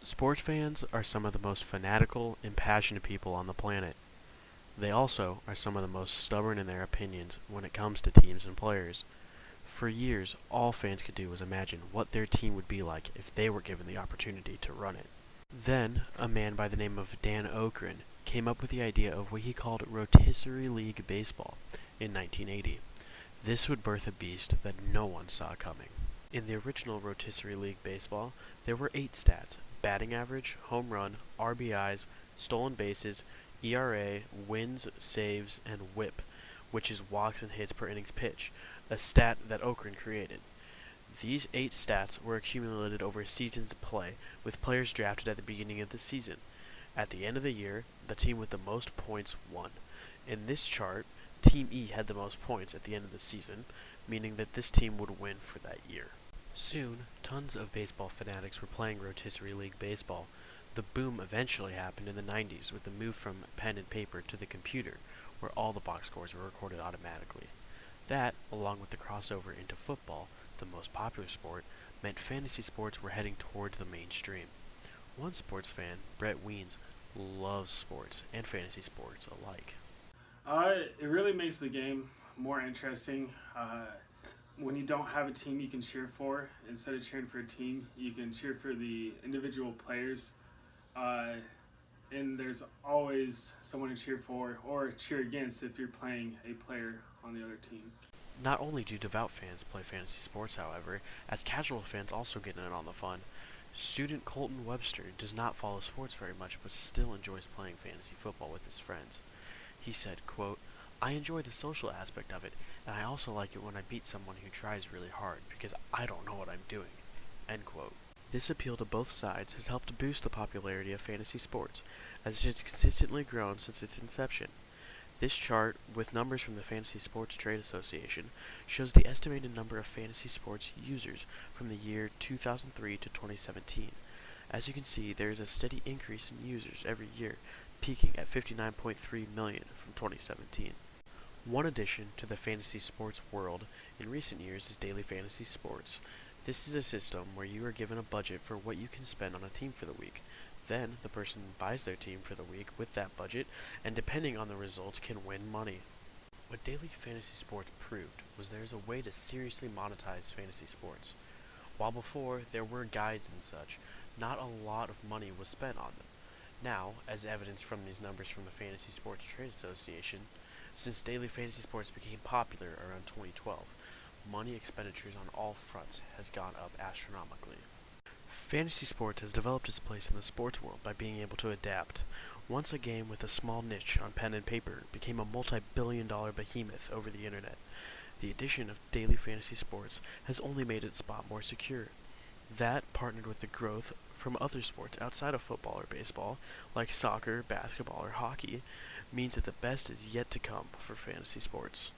Sports fans are some of the most fanatical and passionate people on the planet. They also are some of the most stubborn in their opinions when it comes to teams and players. For years, all fans could do was imagine what their team would be like if they were given the opportunity to run it. Then, a man by the name of Dan Okren came up with the idea of what he called rotisserie league baseball in 1980. This would birth a beast that no one saw coming. In the original rotisserie league baseball, there were 8 stats: batting average, home run, RBIs, stolen bases, ERA, wins, saves, and whip, which is walks and hits per innings pitch, a stat that Okren created. These 8 stats were accumulated over seasons of play, with players drafted at the beginning of the season. At the end of the year, the team with the most points won. In this chart, Team E had the most points at the end of the season, meaning that this team would win for that year. Soon, tons of baseball fanatics were playing rotisserie league baseball. The boom eventually happened in the 90s with the move from pen and paper to the computer, where all the box scores were recorded automatically. That, along with the crossover into football, the most popular sport, meant fantasy sports were heading towards the mainstream. One sports fan, Brett Weens, loves sports and fantasy sports alike. It really makes the game more interesting. When you don't have a team you can cheer for, instead of cheering for a team, you can cheer for the individual players. Uh, and there's always someone to cheer for or cheer against if you're playing a player on the other team. Not only do devout fans play fantasy sports, however, as casual fans also get in on the fun. Student Colton Webster does not follow sports very much but still enjoys playing fantasy football with his friends. He said, quote, "I enjoy the social aspect of it, and I also like it when I beat someone who tries really hard, because I don't know what I'm doing." End quote. This appeal to both sides has helped boost the popularity of fantasy sports, as it has consistently grown since its inception. This chart, with numbers from the Fantasy Sports Trade Association, shows the estimated number of fantasy sports users from the year 2003 to 2017. As you can see, there is a steady increase in users every year, peaking at 59.3 million from 2017. One addition to the fantasy sports world in recent years is daily fantasy sports. This is a system where you are given a budget for what you can spend on a team for the week. Then, the person buys their team for the week with that budget, and depending on the results, can win money. What daily fantasy sports proved was there is a way to seriously monetize fantasy sports. While before there were guides and such, not a lot of money was spent on them. Now, as evidenced from these numbers from the Fantasy Sports Trade Association, since daily fantasy sports became popular around 2012, money expenditures on all fronts has gone up astronomically. Fantasy sports has developed its place in the sports world by being able to adapt. Once a game with a small niche on pen and paper became a multi-billion-dollar behemoth over the internet. The addition of daily fantasy sports has only made its spot more secure. That, partnered with the growth from other sports outside of football or baseball, like soccer, basketball, or hockey, means that the best is yet to come for fantasy sports.